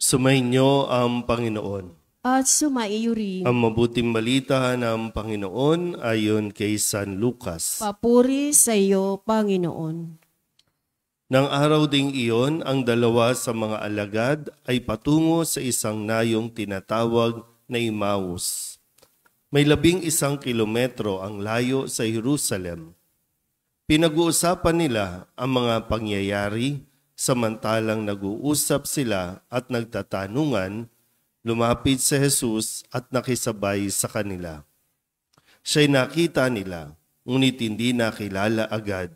Sumainyo ang Panginoon. At sumaiyo rin. Ang mabuting balita ng Panginoon ayon kay San Lucas. Papuri sa iyo, Panginoon. Nang araw ding iyon, ang dalawa sa mga alagad ay patungo sa isang nayong tinatawag na Emmaus. May 11 kilometro ang layo sa Jerusalem. Pinag-uusapan nila ang mga pangyayari, samantalang nag-uusap sila at nagtatanungan. Lumapit si Jesus at nakisabay sa kanila. Siya'y nakita nila, ngunit hindi nakilala agad.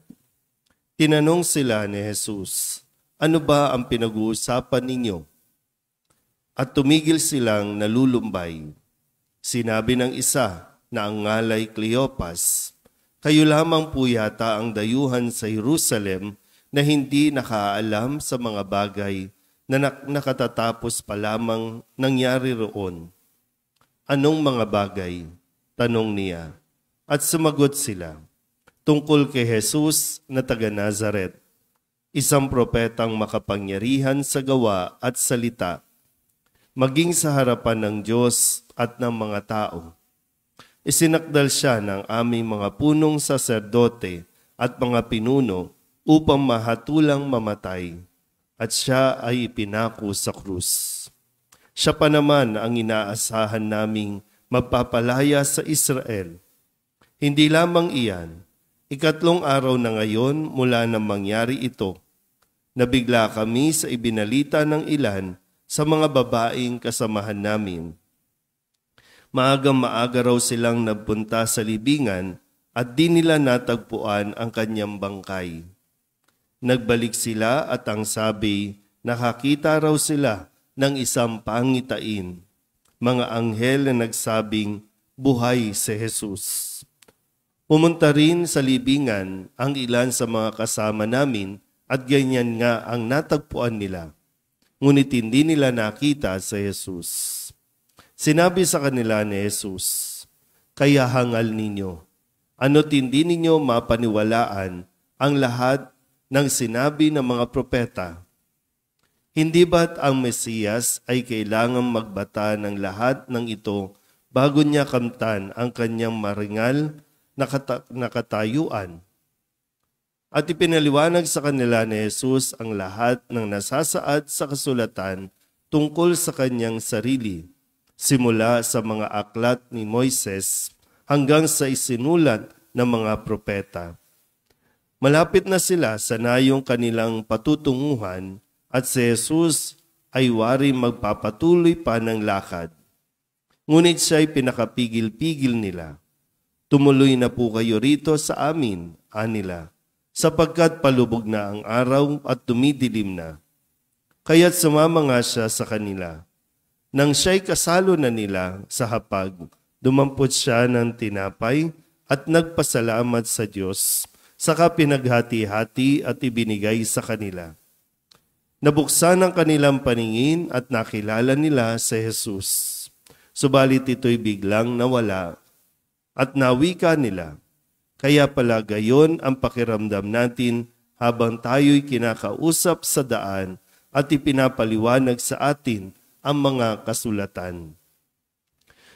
Tinanong sila ni Jesus, "Ano ba ang pinag-uusapan ninyo?" At tumigil silang nalulumbay. Sinabi ng isa na ang ngalay Cleopas, "Kayo lamang po yata ang dayuhan sa Jerusalem na hindi nakaalam sa mga bagay na nakatatapos pa lamang nangyari roon." "Anong mga bagay?" tanong niya. At sumagot sila, "Tungkol kay Jesus na taga Nazaret, isang propetang makapangyarihan sa gawa at salita, maging sa harapan ng Diyos at ng mga tao. Isinakdal siya ng aming mga punong saserdote at mga pinuno upang mahatulang mamatay, at siya ay ipinako sa krus. Siya pa naman ang inaasahan naming magpapalaya sa Israel. Hindi lamang iyan, 3 araw na ngayon mula nang mangyari ito, nabigla kami sa ibinalita ng ilan sa mga babaeng kasamahan namin. Maagang-maaga raw silang nagpunta sa libingan at di nila natagpuan ang kanyang bangkay. Nagbalik sila at ang sabi, nakakita raw sila ng isang pangitain, mga anghel na nagsabing, buhay si Jesus. Pumunta rin sa libingan ang ilan sa mga kasama namin at ganyan nga ang natagpuan nila. Ngunit hindi nila nakita si Jesus. Sinabi sa kanila ni Jesus, "Kaya hangal ninyo, ano't hindi ninyo mapaniwalaan ang lahat ng sinabi ng mga propeta? Hindi ba't ang Mesiyas ay kailangang magbata ng lahat ng ito bago niya kamtan ang kanyang maringal na katayuan?" At ipinaliwanag sa kanila ni Jesus ang lahat ng nasasaad sa kasulatan tungkol sa kanyang sarili, simula sa mga aklat ni Moises hanggang sa isinulat ng mga propeta. Malapit na sila sa nayong kanilang patutunguhan at si Jesus ay wari magpapatuloy pa ng lakad. Ngunit siya'y pinakapigil-pigil nila. "Tumuloy na po kayo rito sa amin," anila, "sapagkat palubog na ang araw at tumidilim na." Kaya't sumama nga siya sa kanila. Nang siya'y kasalo na nila sa hapag, dumampot siya ng tinapay at nagpasalamat sa Diyos, saka pinaghati-hati at ibinigay sa kanila. Nabuksan ang kanilang paningin at nakilala nila si Jesus. Subalit ito'y biglang nawala at nawika nila. Kaya pala gayon ang pakiramdam natin habang tayo'y kinakausap sa daan at ipinapaliwanag sa atin ang mga kasulatan.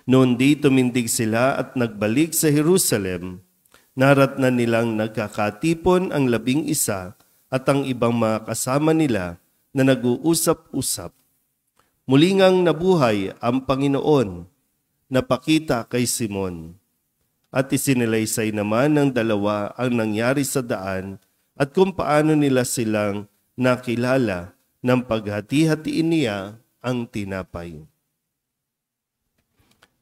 Noon di tumindig sila at nagbalik sa Jerusalem. Naratnan nilang nagkakatipon ang 11 at ang ibang mga kasama nila na nag-uusap-usap. Muli ngang nabuhay ang Panginoon, napakita kay Simon. At isinalaysay naman ng dalawa ang nangyari sa daan at kung paano nila silang nakilala ng paghati-hatiin niya ang tinapay.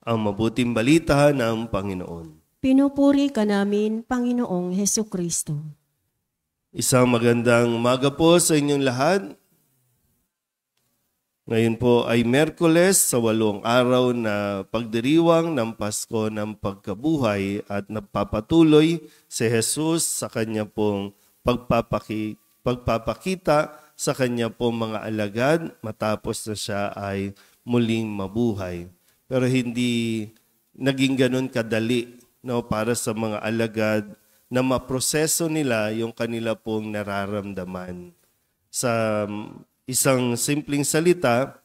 Ang mabuting balita ng Panginoon. Pinupuri ka namin, Panginoong Hesukristo. Isang magandang umaga po sa inyong lahat. Ngayon po ay Miyerkules sa 8 araw na pagdiriwang ng Pasko ng Pagkabuhay at nagpapatuloy si Jesus sa kanya pong pagpapakita sa kanya pong mga alagad matapos na siya ay muling mabuhay. Pero hindi naging ganun kadali, no, para sa mga alagad na maproseso nila yung kanila pong nararamdaman. Sa isang simpleng salita,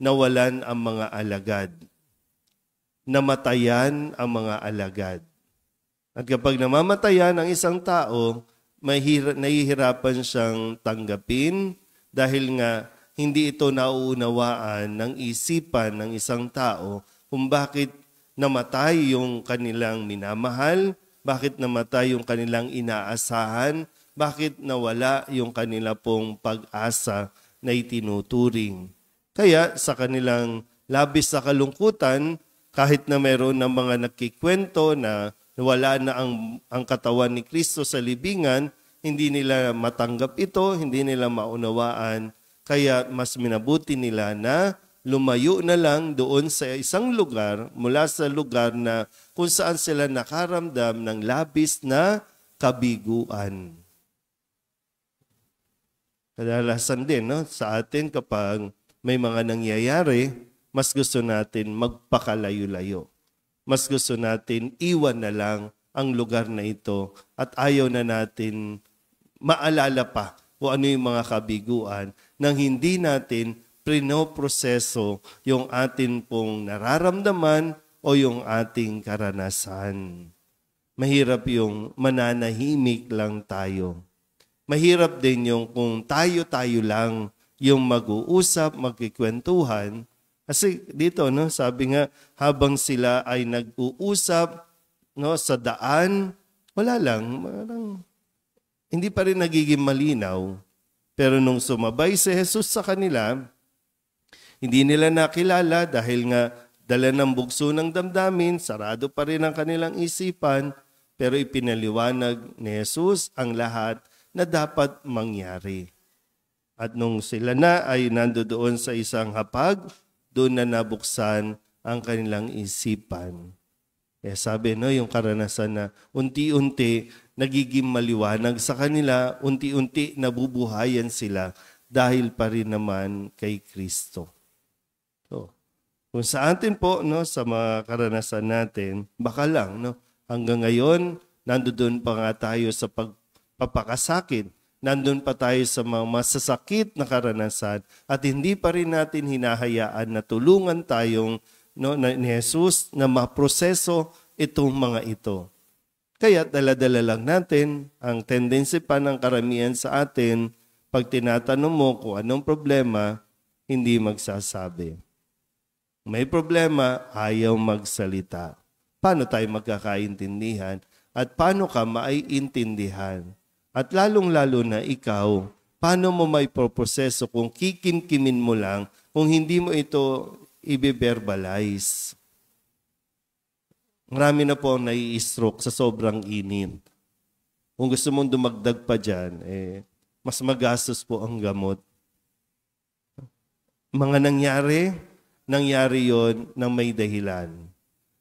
nawalan ang mga alagad. Namatayan ang mga alagad. At kapag namamatayan ang isang tao, nahihirapan siyang tanggapin dahil nga hindi ito nauunawaan ng isipan ng isang tao kung bakit namatay yung kanilang minamahal, bakit namatay yung kanilang inaasahan, bakit nawala yung kanila pong pag-asa na itinuturing. Kaya sa kanilang labis na kalungkutan, kahit na meron ng mga nagkikwento na wala na ang katawan ni Kristo sa libingan, hindi nila matanggap ito, hindi nila maunawaan. Kaya mas minabuti nila na lumayo na lang doon sa isang lugar, mula sa lugar na kung saan sila nakaramdam ng labis na kabiguan. Kadalasan din sa atin kapag may mga nangyayari, mas gusto natin magpakalayo-layo. Mas gusto natin iwan na lang ang lugar na ito at ayaw na natin maalala pa kung ano yung mga kabiguan nang hindi natin prinoproseso yung atin pong nararamdaman o yung ating karanasan. Mahirap yung mananahimik lang tayo. Mahirap din yung kung tayo-tayo lang yung mag-uusap, magkikwentuhan. Kasi dito, sabi nga, habang sila ay nag-uusap sa daan, wala lang, hindi pa rin nagiging malinaw. Pero nung sumabay si Jesus sa kanila, hindi nila nakilala dahil nga dala ng bugso ng damdamin, sarado pa rin ang kanilang isipan, pero ipinaliwanag ni Jesus ang lahat na dapat mangyari. At nung sila na ay nandoon sa isang hapag, doon na nabuksan ang kanilang isipan. Kaya sabi, yung karanasan na unti-unti nagiging maliwanag sa kanila, unti-unti nabubuhayan sila dahil pa rin naman kay Kristo. So, kung sa atin po, sa mga karanasan natin, baka lang, hanggang ngayon, nandoon pa nga tayo sa pagpapakasakit, nandun pa tayo sa mga masasakit na karanasan at hindi pa rin natin hinahayaan na tulungan tayong ni Jesus na maproseso itong mga ito. Kaya dala-dala lang natin ang tendency pa ng karamihan sa atin, pag tinatanong mo kung anong problema, hindi magsasabi. May problema, ayaw magsalita. Paano tayo magkakaintindihan at paano ka maiintindihan? At lalong-lalo na ikaw, paano mo may proseso kung kikimkimin mo lang, kung hindi mo ito i-verbalize? Marami na po ang nai-stroke sa sobrang init. Kung gusto mong dumagdag pa dyan, mas magastos po ang gamot. Mga nangyari yon ng may dahilan.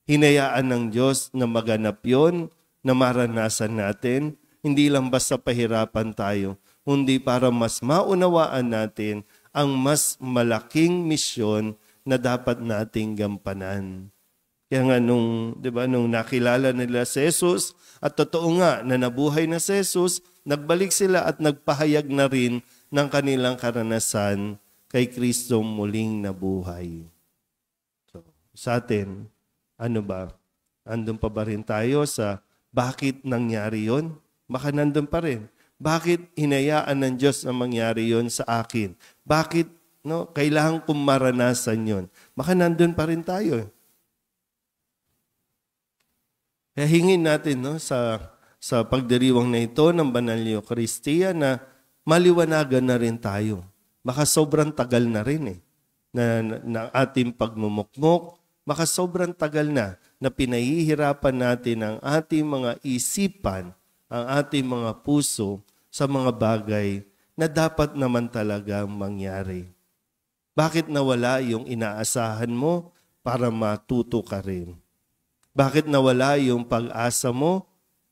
Hinayaan ng Diyos na maganap yon, na maranasan natin, hindi lang basta pahirapan tayo, kundi para mas maunawaan natin ang mas malaking misyon na dapat nating gampanan. Kaya nga nung nakilala nila si Jesus, at totoo nga na nabuhay na si Jesus, nagbalik sila at nagpahayag na rin ng kanilang karanasan kay Kristong muling nabuhay. So, sa atin, andun pa ba rin tayo sa bakit nangyari yon? Baka nandun pa rin. Bakit hinayaan ng Diyos na mangyari yon sa akin? Bakit kailangan kong maranasan yon? Baka nandun pa rin tayo. Kaya hingin natin sa pagdiriwang na ito ng Banal na Eucharistia na maliwanagan na rin tayo. Baka sobrang tagal na rin na ating pagmumukmok. Baka sobrang tagal na pinahihirapan natin ang ating mga isipan, ang ating mga puso sa mga bagay na dapat naman talagang mangyari. Bakit nawala yung inaasahan mo para matuto ka rin? Bakit nawala yung pag-asa mo,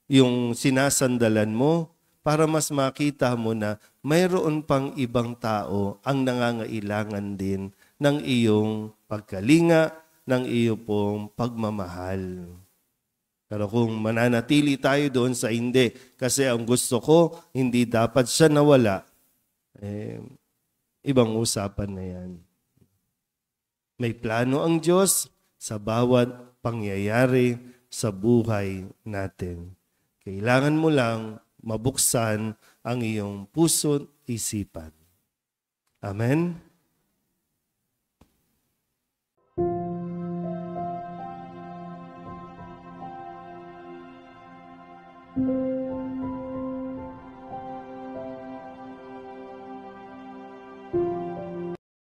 yung sinasandalan mo, para mas makita mo na mayroon pang ibang tao ang nangangailangan din ng iyong pagkalinga, ng iyong pong pagmamahal. Pero kung mananatili tayo doon sa hindi, kasi ang gusto ko, hindi dapat siya nawala, ibang usapan na yan. May plano ang Diyos sa bawat pangyayari sa buhay natin. Kailangan mo lang mabuksan ang iyong puso't isipan. Amen?